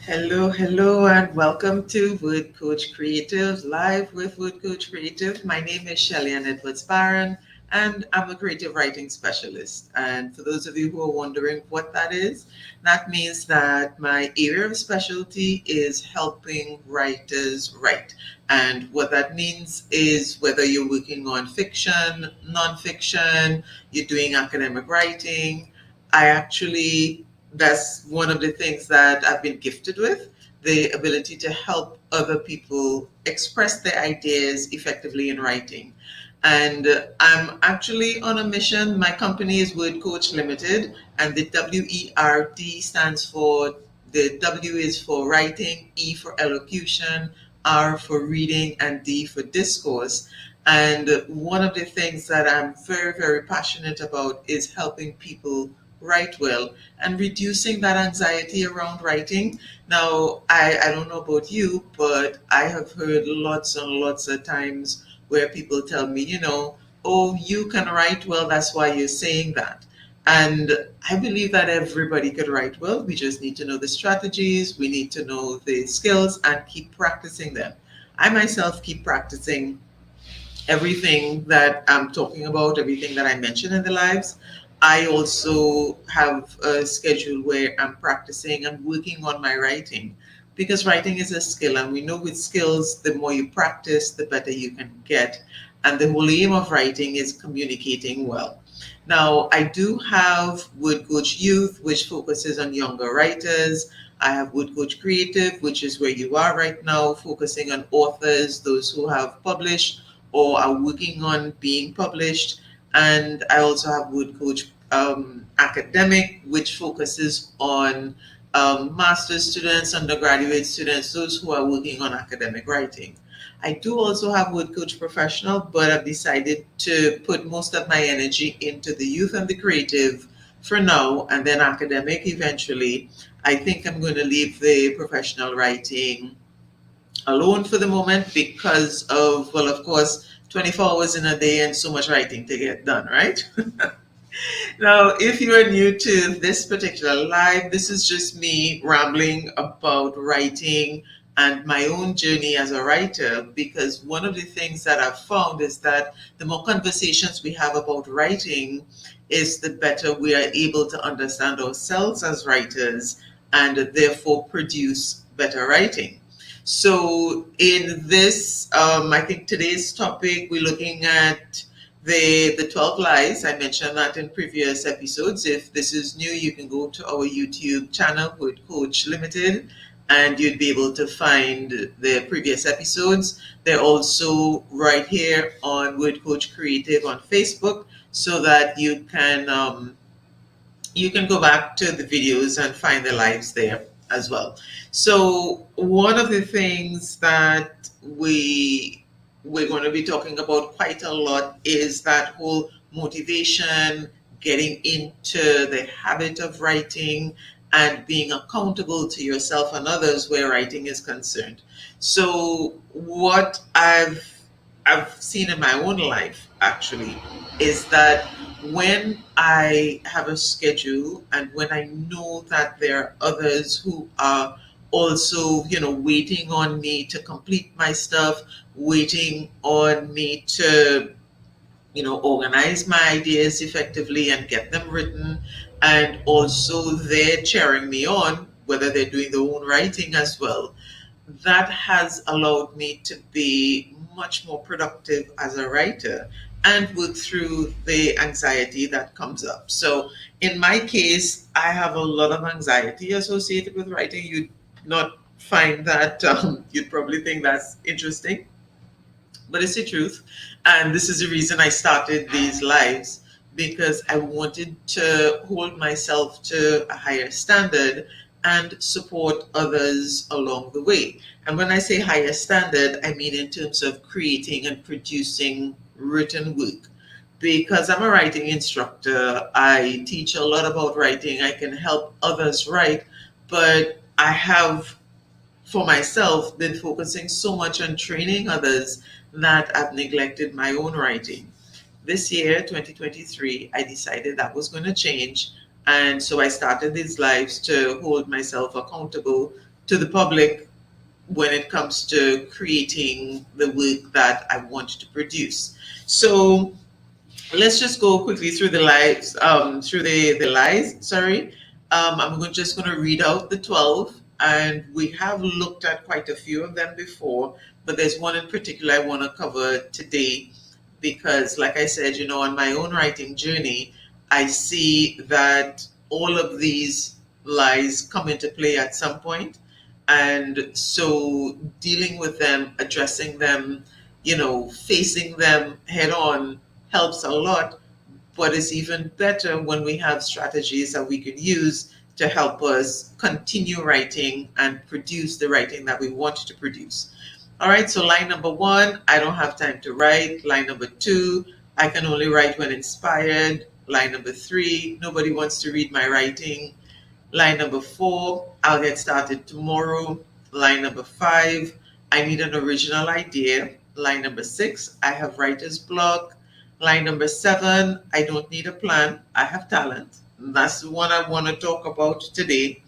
Hello, and welcome to Word Coach Creative, live with Word Coach Creative. My name is Shelley-Ann Edwards-Barran, and I'm a creative writing specialist. And for those of you who are wondering what that is, that means that my area of specialty is helping writers write. And what that means is whether you're working on fiction, nonfiction, you're doing academic writing, I actually that's one of the things that I've been gifted with, the ability to help other people express their ideas effectively in writing. And I'm actually on a mission. My company is Word Coach Limited, and the WERD stands for the W is for writing, E for elocution, R for reading, and D for discourse. And one of the things that I'm very passionate about is helping people write well and reducing that anxiety around writing. Now, I don't know about you, but I have heard lots and lots of times where people tell me, oh, you can write well, that's why you're saying that. And I believe that everybody could write well. We just need to know the strategies, we need to know the skills, and keep practicing them. I myself keep practicing everything that I'm talking about, everything that I mention in the lives. I also have a schedule where I'm practicing and working on my writing because writing is a skill, and we know with skills, the more you practice, the better you can get. And the whole aim of writing is communicating well. Now, I do have Word Coach Youth, which focuses on younger writers. I have Word Coach Creative, which is where you are right now, focusing on authors, those who have published or are working on being published. And I also have Word Coach Academic, which focuses on master's students, undergraduate students, those who are working on academic writing. I do also have Word Coach Professional, but I've decided to put most of my energy into the youth and the creative for now, and then academic eventually. I think I'm going to leave the professional writing alone for the moment because of, well, of course, 24 hours in a day and so much writing to get done, right? Now, if you are new to this particular live, this is just me rambling about writing and my own journey as a writer, because one of the things that I've found is that the more conversations we have about writing is the better we are able to understand ourselves as writers and therefore produce better writing. So in this, I think today's topic, we're looking at the 12 lies. I mentioned that in previous episodes. If this is new, you can go to our YouTube channel, Word Coach Limited, and you'd be able to find the previous episodes. They're also right here on Word Coach Creative on Facebook, so that you can go back to the videos and find the lives there as well. So one of the things that we're going to be talking about quite a lot is that whole motivation, getting into the habit of writing, and being accountable to yourself and others where writing is concerned. So what I've seen in my own life actually is that when I have a schedule and when I know that there are others who are also, waiting on me to complete my stuff, waiting on me to, organize my ideas effectively and get them written, and also they're cheering me on, whether they're doing their own writing as well, that has allowed me to be much more productive as a writer and work through the anxiety that comes up. So, in my case, I have a lot of anxiety associated with writing. You'd not find that, you'd probably think that's interesting, but it's the truth. And this is the reason I started these lives, because I wanted to hold myself to a higher standard and support others along the way. And when I say higher standard, I mean in terms of creating and producing written work. Because I'm a writing instructor, I teach a lot about writing, I can help others write, but I have for myself been focusing so much on training others that I've neglected my own writing. This year, 2023, I decided that was going to change. And so I started these lives to hold myself accountable to the public when it comes to creating the work that I want to produce. So let's just go quickly through the lives, through the lies, sorry. Just going to read out the 12, and we have looked at quite a few of them before, but there's one in particular I want to cover today because, like I said, on my own writing journey, I see that all of these lies come into play at some point. And so dealing with them, addressing them, facing them head on helps a lot, but it's even better when we have strategies that we can use to help us continue writing and produce the writing that we want to produce. All right, so line number 1, I don't have time to write. Line number 2, I can only write when inspired. Line number 3, nobody wants to read my writing. Line number 4, I'll get started tomorrow. Line number 5, I need an original idea. Line number 6, I have writer's block. Line number 7, I don't need a plan, I have talent. That's the one I want to talk about today.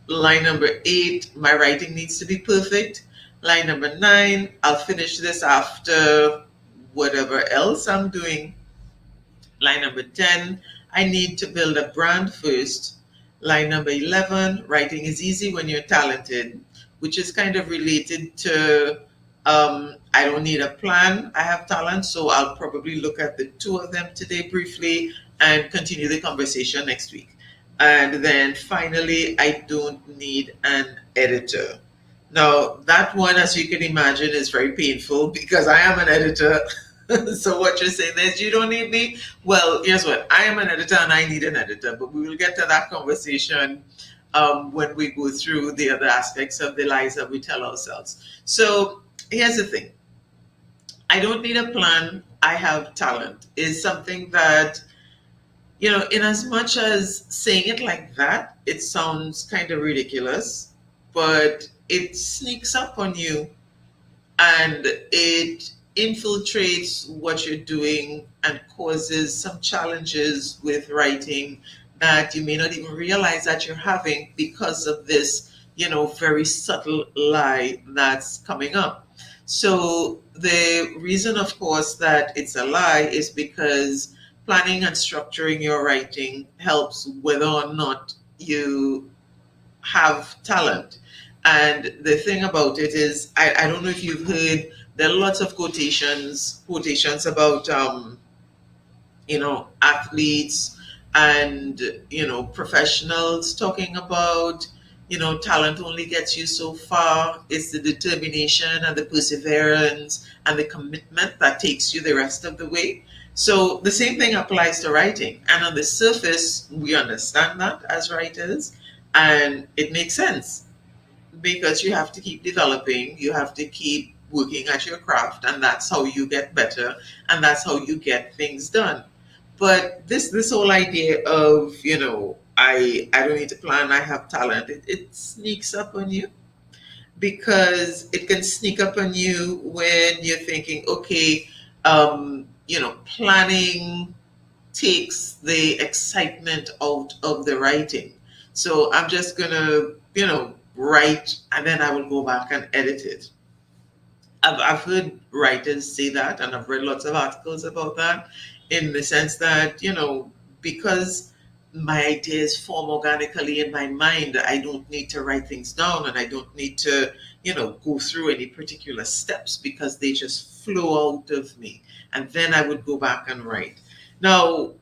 Line number 8, my writing needs to be perfect. Line number 9, I'll finish this after whatever else I'm doing. Line number 10, I need to build a brand first. Line number 11, writing is easy when you're talented, which is kind of related to I don't need a plan, I have talent. So I'll probably look at the 2 of them today briefly and continue the conversation next week. And then finally, I don't need an editor. Now, that one, as you can imagine, is very painful because I am an editor. So what you're saying is you don't need me? Well, guess what? I am an editor and I need an editor, but we will get to that conversation when we go through the other aspects of the lies that we tell ourselves. So here's the thing. I don't need a plan, I have talent is something that, in as much as saying it like that, it sounds kind of ridiculous, but it sneaks up on you and it infiltrates what you're doing and causes some challenges with writing that you may not even realize that you're having because of this, very subtle lie that's coming up. So the reason, of course, that it's a lie is because planning and structuring your writing helps whether or not you have talent. And the thing about it is, I don't know if you've heard, there are lots of quotations about, athletes and, professionals talking about, talent only gets you so far. It's the determination and the perseverance and the commitment that takes you the rest of the way. So the same thing applies to writing. And on the surface, we understand that as writers, and it makes sense because you have to keep developing, you have to keep working at your craft, and that's how you get better, and that's how you get things done. But this whole idea of, I don't need to plan, I have talent, it sneaks up on you because it can sneak up on you when you're thinking, okay, planning takes the excitement out of the writing. So I'm just gonna, write and then I will go back and edit it. I've heard writers say that, and I've read lots of articles about that, in the sense that, because my ideas form organically in my mind, I don't need to write things down and I don't need to, go through any particular steps because they just flow out of me. And then I would go back and write. Now,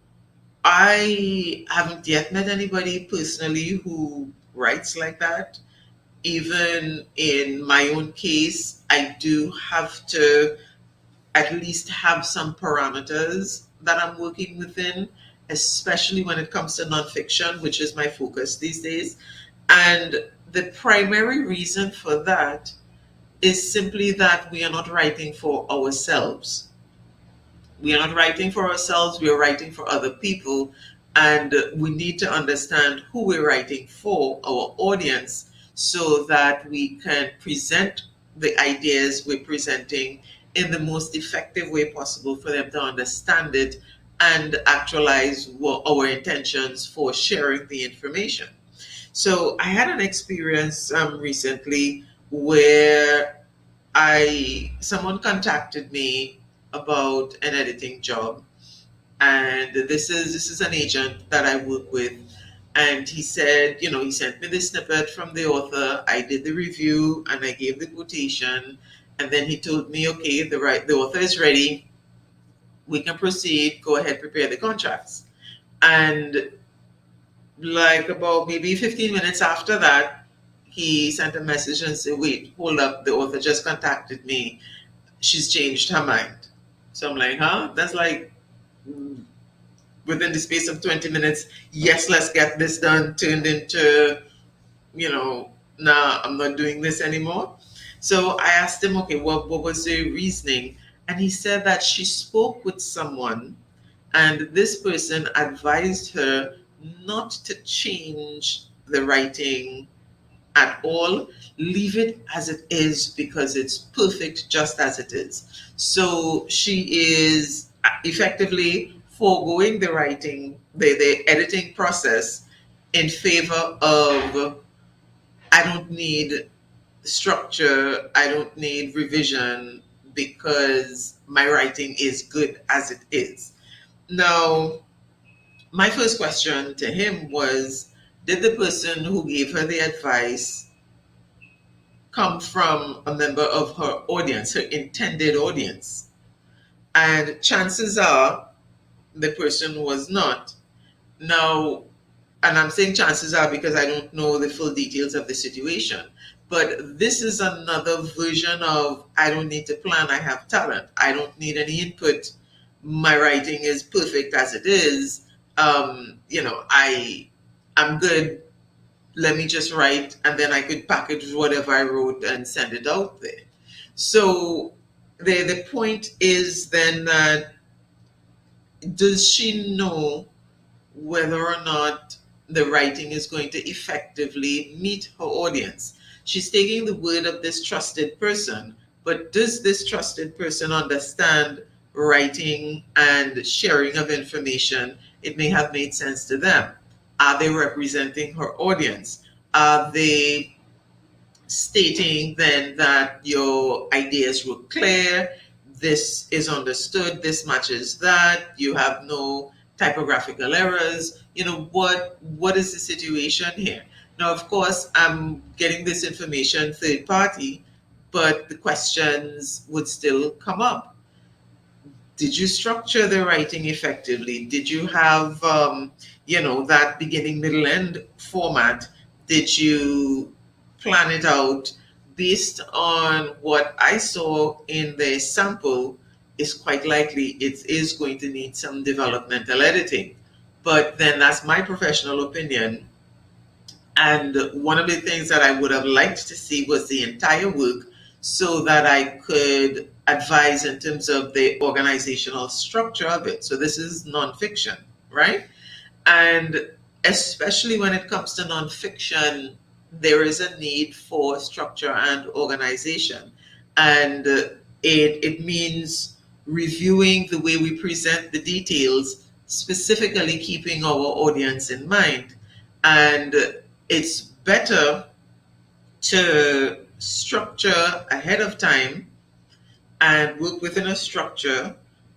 I haven't yet met anybody personally who writes like that. Even in my own case, I do have to at least have some parameters that I'm working within, especially when it comes to nonfiction, which is my focus these days. And the primary reason for that is simply that we are not writing for ourselves. We are not writing for ourselves, we are writing for other people. And we need to understand who we're writing for, our audience, so that we can present the ideas we're presenting in the most effective way possible for them to understand it and actualize our intentions for sharing the information. So I had an experience recently where someone contacted me about an editing job, and this is an agent that I work with, and he said, he sent me the snippet from the author. I did the review and I gave the quotation, and then he told me, okay, the author is ready. We can proceed. Go ahead, prepare the contracts. And like about maybe 15 minutes after that, he sent a message and said, wait, hold up, the author just contacted me. She's changed her mind. So I'm like, huh? That's like within the space of 20 minutes, yes, let's get this done, turned into, nah, I'm not doing this anymore. So I asked him, okay, what was the reasoning? And he said that she spoke with someone, and this person advised her not to change the writing at all. Leave it as it is because it's perfect just as it is. So she is effectively foregoing the writing, the editing process in favor of, I don't need structure, I don't need revision because my writing is good as it is. Now, my first question to him was, did the person who gave her the advice come from a member of her audience, her intended audience? And chances are the person was not. Now, and I'm saying chances are because I don't know the full details of the situation. But this is another version of, I don't need to plan, I have talent. I don't need any input. My writing is perfect as it is. I'm good. Let me just write, and then I could package whatever I wrote and send it out there. So the point is then that, does she know whether or not the writing is going to effectively meet her audience? She's taking the word of this trusted person, but does this trusted person understand writing and sharing of information? It may have made sense to them. Are they representing her audience? Are they stating then that your ideas were clear, this is understood, this matches that, you have no typographical errors? What is the situation here? Now, of course, I'm getting this information third party, but the questions would still come up. Did you structure the writing effectively? Did you have, that beginning, middle, end format? Did you plan it out based on what I saw in the sample? Is quite likely it is going to need some developmental editing. But then that's my professional opinion. And one of the things that I would have liked to see was the entire work so that I could advise in terms of the organizational structure of it. So this is nonfiction, right? And especially when it comes to nonfiction, there is a need for structure and organization. And it means reviewing the way we present the details, specifically keeping our audience in mind. And it's better to structure ahead of time and work within a structure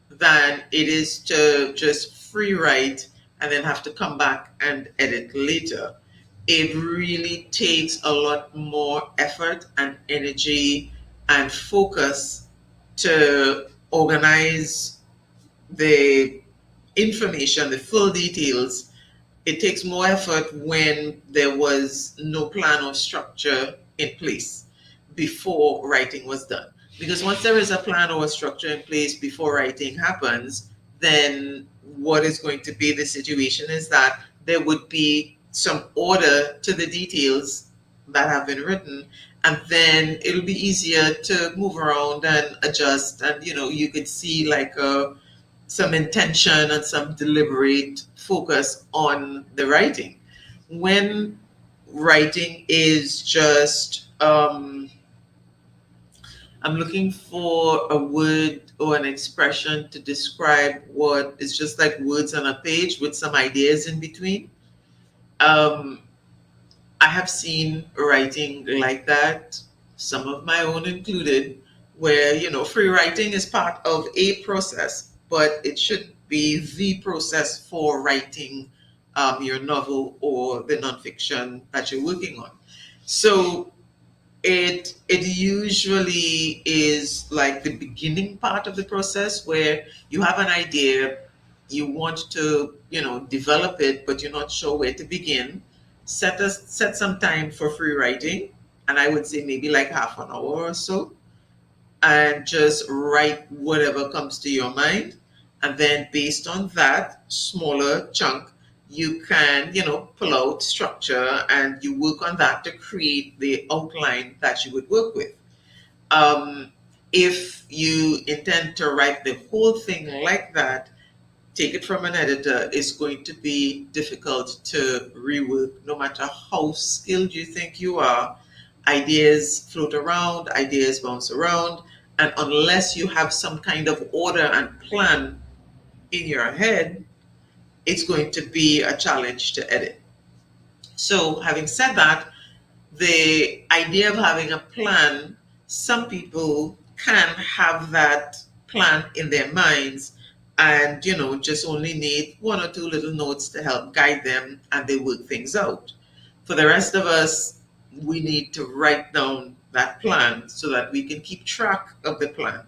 than it is to just free write and then have to come back and edit later. It really takes a lot more effort and energy and focus to organize the information, the full details. It takes more effort when there was no plan or structure in place before writing was done. Because once there is a plan or a structure in place before writing happens, then what is going to be the situation is that there would be some order to the details that have been written, and then it'll be easier to move around and adjust, and you could see like some intention and some deliberate focus on the writing. When writing is just, I'm looking for a word or an expression to describe what is just like words on a page with some ideas in between. Um, I have seen writing like that, some of my own included, where, free writing is part of a process, but it should be the process for writing your novel or the nonfiction that you're working on. So it usually is like the beginning part of the process where you have an idea, you want to, develop it, but you're not sure where to begin. Set some time for free writing, and I would say maybe like half an hour or so, and just write whatever comes to your mind. And then based on that smaller chunk, you can, pull out structure and you work on that to create the outline that you would work with. Um, if you intend to write the whole thing like that, take it from an editor, it's going to be difficult to rework no matter how skilled you think you are. Ideas float around, ideas bounce around, and unless you have some kind of order and plan in your head, it's going to be a challenge to edit. So, having said that, the idea of having a plan, some people can have that plan in their minds and, just only need one or two little notes to help guide them and they work things out. For the rest of us, we need to write down that plan so that we can keep track of the plan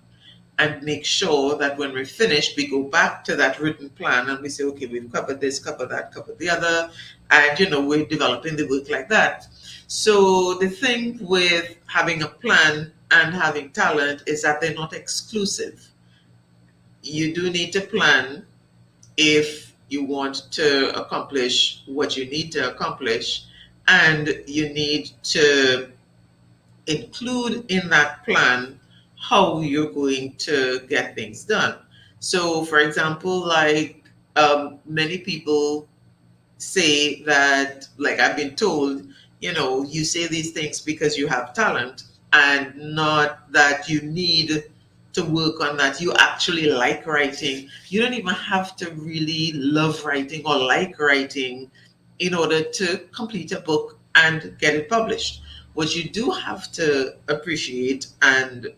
and make sure that when we're finished, we go back to that written plan and we say, okay, we've covered this, covered that, covered the other, and we're developing the work like that. So the thing with having a plan and having talent is that they're not exclusive. You do need to plan if you want to accomplish what you need to accomplish, and you need to include in that plan how you're going to get things done. So, for example, like many people say that, like I've been told, you say these things because you have talent and not that you need to work on that. You actually like writing. You don't even have to really love writing or like writing in order to complete a book and get it published. What you do have to appreciate and,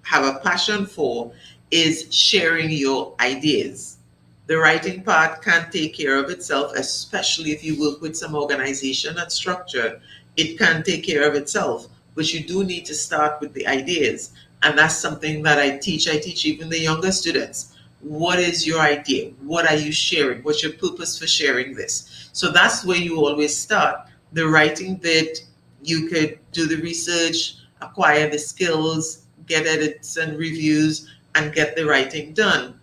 have a passion for is sharing your ideas. The writing part can take care of itself, especially if you work with some organization and structure. It can take care of itself, but you do need to start with the ideas. And that's something that I teach. I teach even the younger students. What is your idea? What are you sharing? What's your purpose for sharing this? So that's where you always start. The writing bit, you could do the research, acquire the skills, get edits and reviews, and get the writing done.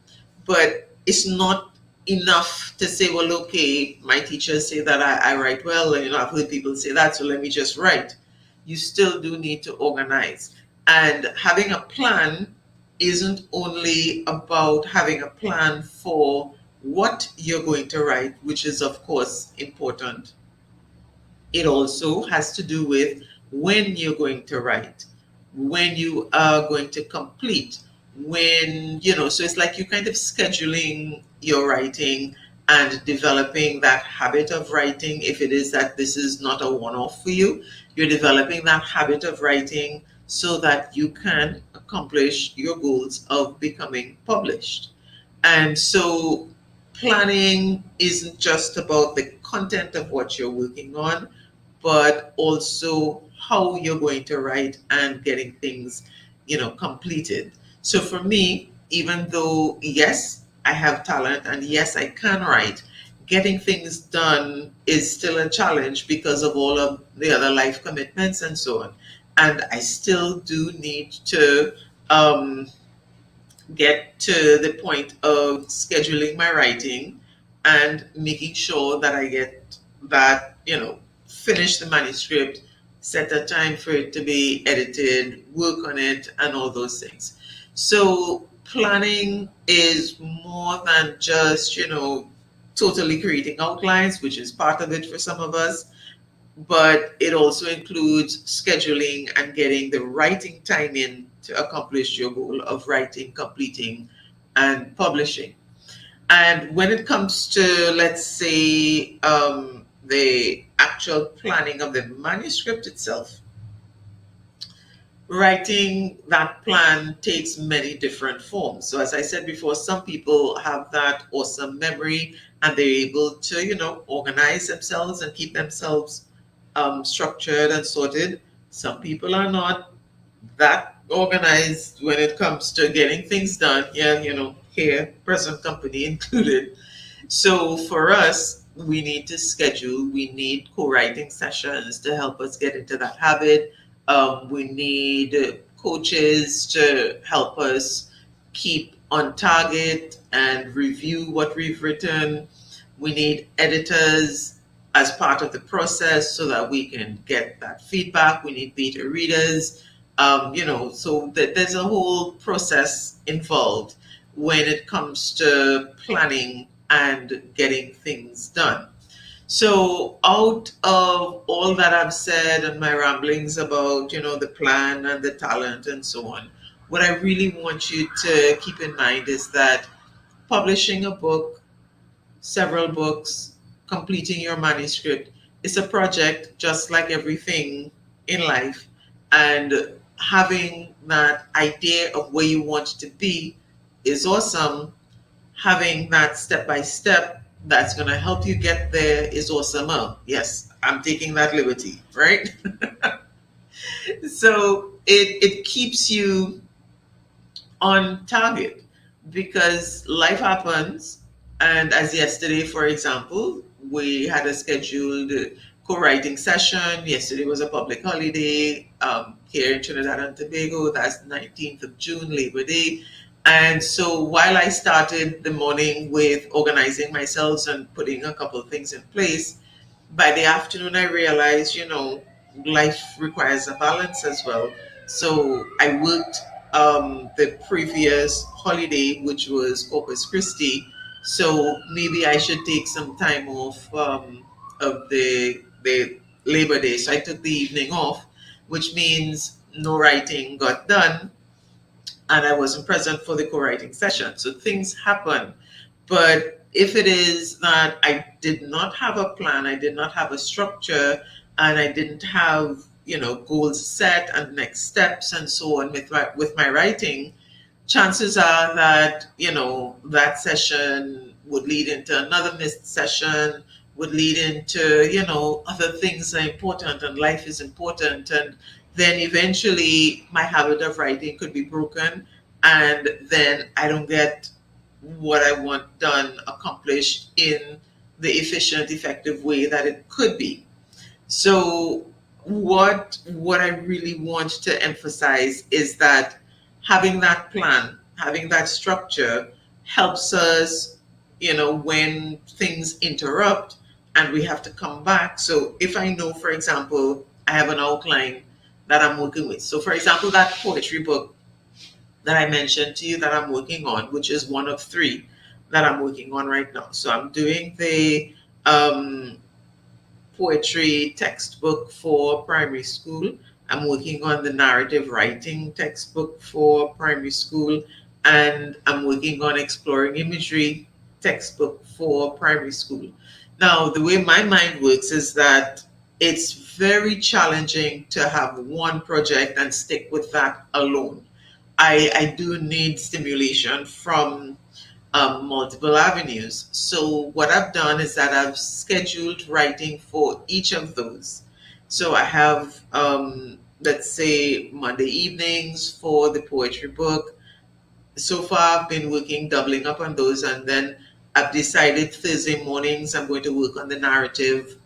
But it's not enough to say, well, okay, my teachers say that I write well, and I've heard people say that, so let me just write. You still do need to organize. And having a plan isn't only about having a plan for what you're going to write, which is, of course, important. It also has to do with when you're going to write, when you are going to complete, so it's like you kind of scheduling your writing and developing that habit of writing. If it is that this is not a one-off for you, you're developing that habit of writing so that you can accomplish your goals of becoming published. And so planning isn't just about the content of what you're working on, but also how you're going to write and getting things, completed. So for me, even though, yes, I have talent and yes, I can write, getting things done is still a challenge because of all of the other life commitments and so on. And I still do need to get to the point of scheduling my writing and making sure that I get that, finish the manuscript, set a time for it to be edited, work on it, and all those things. So planning is more than just, totally creating outlines, which is part of it for some of us, but it also includes scheduling and getting the writing time in to accomplish your goal of writing, completing, and publishing. And when it comes to, let's say, the actual planning of the manuscript itself, writing that plan takes many different forms. So as I said before, some people have that awesome memory and they're able to, organize themselves and keep themselves structured and sorted. Some people are not that organized when it comes to getting things done. Yeah, here, present company included. So for us, we need to schedule, we need co-writing sessions to help us get into that habit. We need coaches to help us keep on target and review what we've written. We need editors as part of the process so that we can get that feedback. We need beta readers. So there's a whole process involved when it comes to planning and getting things done. So out of all that I've said and my ramblings about, the plan and the talent and so on, what I really want you to keep in mind is that publishing a book, several books, completing your manuscript is a project just like everything in life. And having that idea of where you want to be is awesome. Having that step by step that's going to help you get there is awesome. Oh, yes, I'm taking that liberty, right? So it keeps you on target because life happens. And as yesterday, for example, we had a scheduled co-writing session. Yesterday was a public holiday here in Trinidad and Tobago. That's 19th of June, Labor Day. And so while I started the morning with organizing myself and putting a couple of things in place, by the afternoon I realized, life requires a balance as well. So I worked the previous holiday, which was Corpus Christi. So maybe I should take some time off of the Labor Day. So I took the evening off, which means no writing got done and I wasn't present for the co-writing session. So things happen. But if it is that I did not have a plan, I did not have a structure, and I didn't have, goals set and next steps and so on with my writing, chances are that, that session would lead into another missed session, would lead into, other things are important and life is important. And then eventually my habit of writing could be broken. And then I don't get what I want done, accomplished in the efficient, effective way that it could be. So what I really want to emphasize is that having that plan, having that structure helps us, when things interrupt and we have to come back. So if I know, for example, I have an outline that I'm working with. So for example, that poetry book that I mentioned to you that I'm working on, which is one of three that I'm working on right now. So I'm doing the poetry textbook for primary school. I'm working on the narrative writing textbook for primary school, and I'm working on exploring imagery textbook for primary school. Now, the way my mind works is that it's very challenging to have one project and stick with that alone. I do need stimulation from multiple avenues. So what I've done is that I've scheduled writing for each of those. So I have, let's say, Monday evenings for the poetry book. So far, I've been working, doubling up on those, and then I've decided Thursday mornings I'm going to work on the narrative.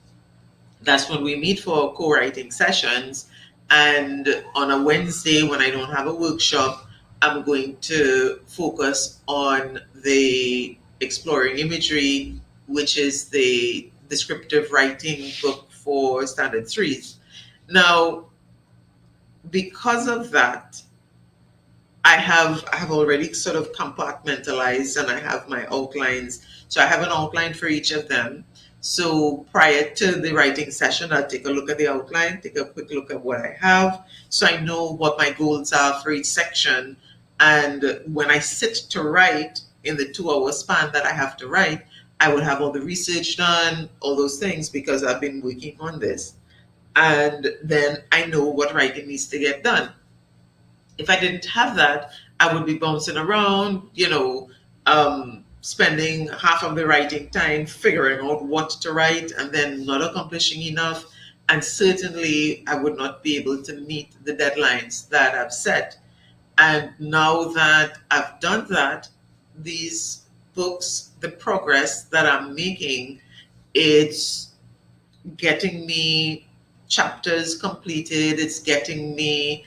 That's when we meet for co-writing sessions. And on a Wednesday, when I don't have a workshop, I'm going to focus on the exploring imagery, which is the descriptive writing book for standard threes. Now, because of that, I have already sort of compartmentalized and I have my outlines. So I have an outline for each of them. So prior to the writing session, I'll take a look at the outline, take a quick look at what I have, so I know what my goals are for each section. And when I sit to write in the 2 hour span that I have to write, I would have all the research done, all those things, because I've been working on this. And then I know what writing needs to get done. If I didn't have that, I would be bouncing around, spending half of the writing time figuring out what to write and then not accomplishing enough. And certainly, I would not be able to meet the deadlines that I've set. And now that I've done that, these books, the progress that I'm making, it's getting me chapters completed, it's getting me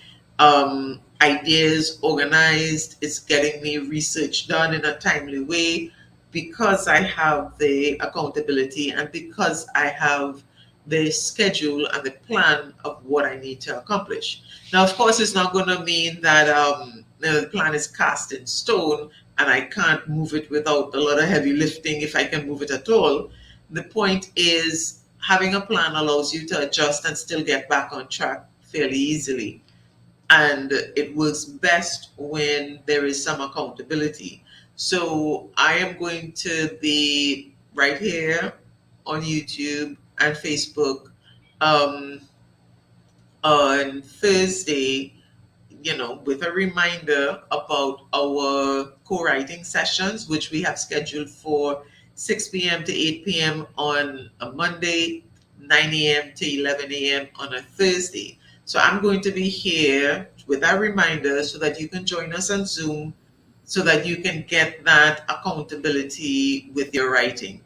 ideas organized, it's getting me research done in a timely way because I have the accountability and because I have the schedule and the plan of what I need to accomplish. Now, of course, it's not going to mean that the plan is cast in stone and I can't move it without a lot of heavy lifting if I can move it at all. The point is, having a plan allows you to adjust and still get back on track fairly easily. And it works best when there is some accountability. So I am going to be right here on YouTube and Facebook um, on Thursday, with a reminder about our co-writing sessions, which we have scheduled for 6 p.m. to 8 p.m. on a Monday, 9 a.m. to 11 a.m. on a Thursday. So I'm going to be here with that reminder so that you can join us on Zoom so that you can get that accountability with your writing.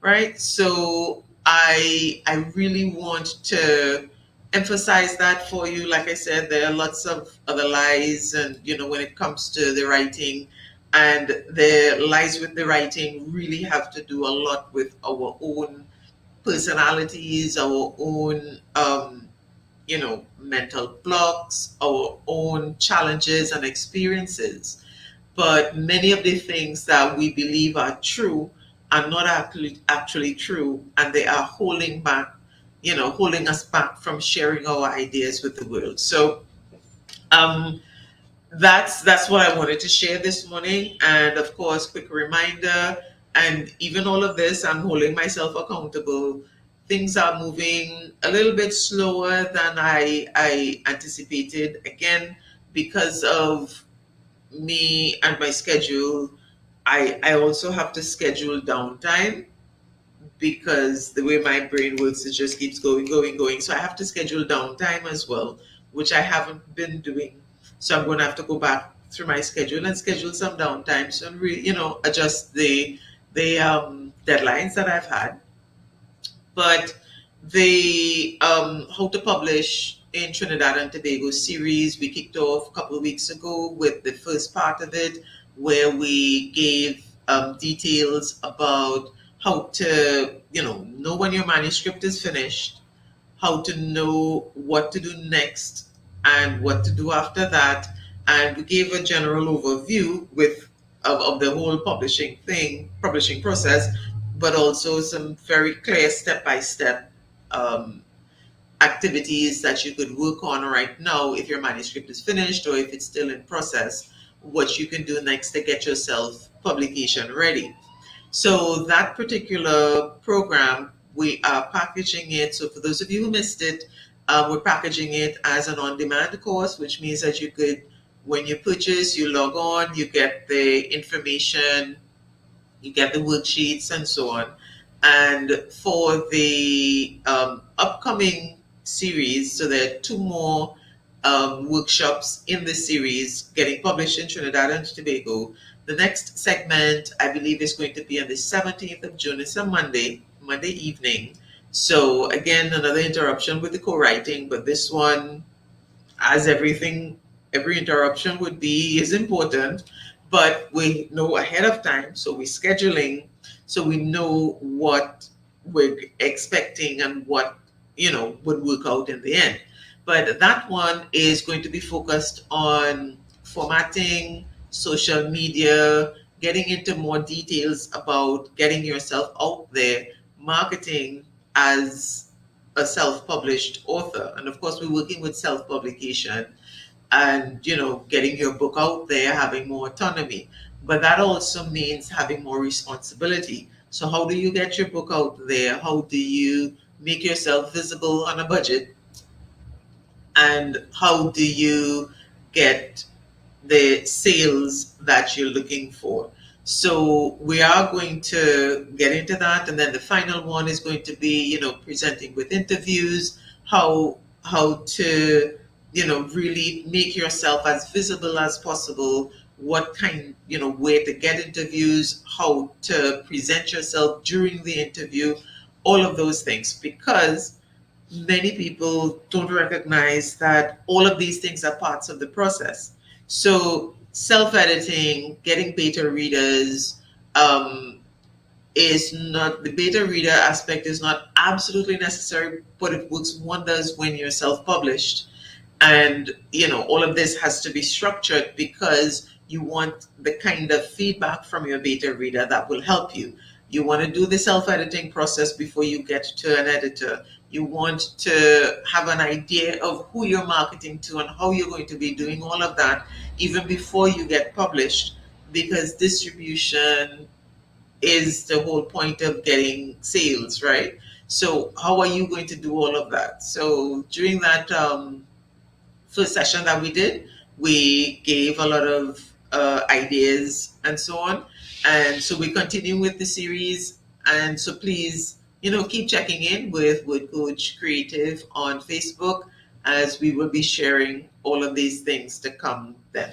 Right? So I really want to emphasize that for you. Like I said, there are lots of other lies, and when it comes to the writing, and the lies with the writing really have to do a lot with our own personalities, our own mental blocks, our own challenges and experiences. But many of the things that we believe are true are not actually true, and they are holding us back from sharing our ideas with the world. So um, that's what I wanted to share this morning. And of course, quick reminder, and even all of this, I'm holding myself accountable. Things are moving a little bit slower than I anticipated, again, because of me and my schedule. I also have to schedule downtime because the way my brain works, it just keeps going, going, going. So I have to schedule downtime as well, which I haven't been doing. So I'm going to have to go back through my schedule and schedule some downtime so and adjust the deadlines that I've had. But the How to Publish in Trinidad and Tobago series, we kicked off a couple of weeks ago with the first part of it, where we gave details about how to, know when your manuscript is finished, how to know what to do next, and what to do after that. And we gave a general overview of the whole publishing process, but also some very clear step-by-step activities that you could work on right now if your manuscript is finished or if it's still in process, what you can do next to get yourself publication ready. So that particular program, we are packaging it. So for those of you who missed it, we're packaging it as an on-demand course, which means that you could, when you purchase, you log on, you get the information, you get the worksheets and so on. And for the upcoming series, so there are two more workshops in the series getting published in Trinidad and Tobago. The next segment, I believe, is going to be on the 17th of June. It's a Monday evening. So again, another interruption with the co-writing, but this one, as everything, every interruption would be, is important, but we know ahead of time, so we're scheduling, so we know what we're expecting and what would work out in the end. But that one is going to be focused on formatting, social media, getting into more details about getting yourself out there, marketing as a self-published author. And of course, we're working with self-publication and getting your book out there, having more autonomy. But that also means having more responsibility, So how do you get your book out there? How do you make yourself visible on a budget? And how do you get the sales that you're looking for? So we are going to get into that, and then the final one is going to be, presenting with interviews, how to, really make yourself as visible as possible, what kind, where to get interviews, how to present yourself during the interview, all of those things, because many people don't recognize that all of these things are parts of the process. So self-editing, getting beta readers, is not the beta reader aspect is not absolutely necessary, but it works wonders when you're self-published. And all of this has to be structured because you want the kind of feedback from your beta reader that will help you. You want to do the self-editing process before you get to an editor. You want to have an idea of who you're marketing to and how you're going to be doing all of that even before you get published, because distribution is the whole point of getting sales, right? So how are you going to do all of that? So during that first session that we did, we gave a lot of ideas and so on. And so we continue with the series. And so please, keep checking in with Word Coach Creative on Facebook, as we will be sharing all of these things to come then.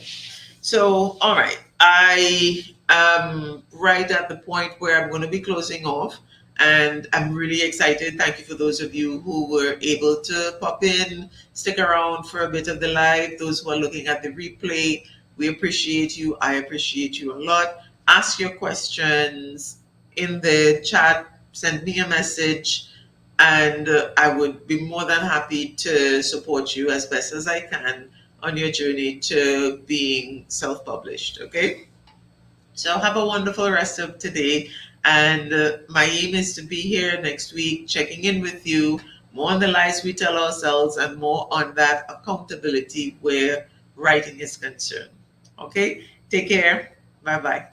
So, all right, I am right at the point where I'm going to be closing off, and I'm really excited. Thank you for those of you who were able to pop in, stick around for a bit of the live. Those who are looking at the replay, we appreciate you. I appreciate you a lot. Ask your questions in the chat, send me a message, and I would be more than happy to support you as best as I can on your journey to being self-published. Okay, so have a wonderful rest of today, and my aim is to be here next week checking in with you, more on the lies we tell ourselves and more on that accountability where writing is concerned. Okay, take care. Bye bye.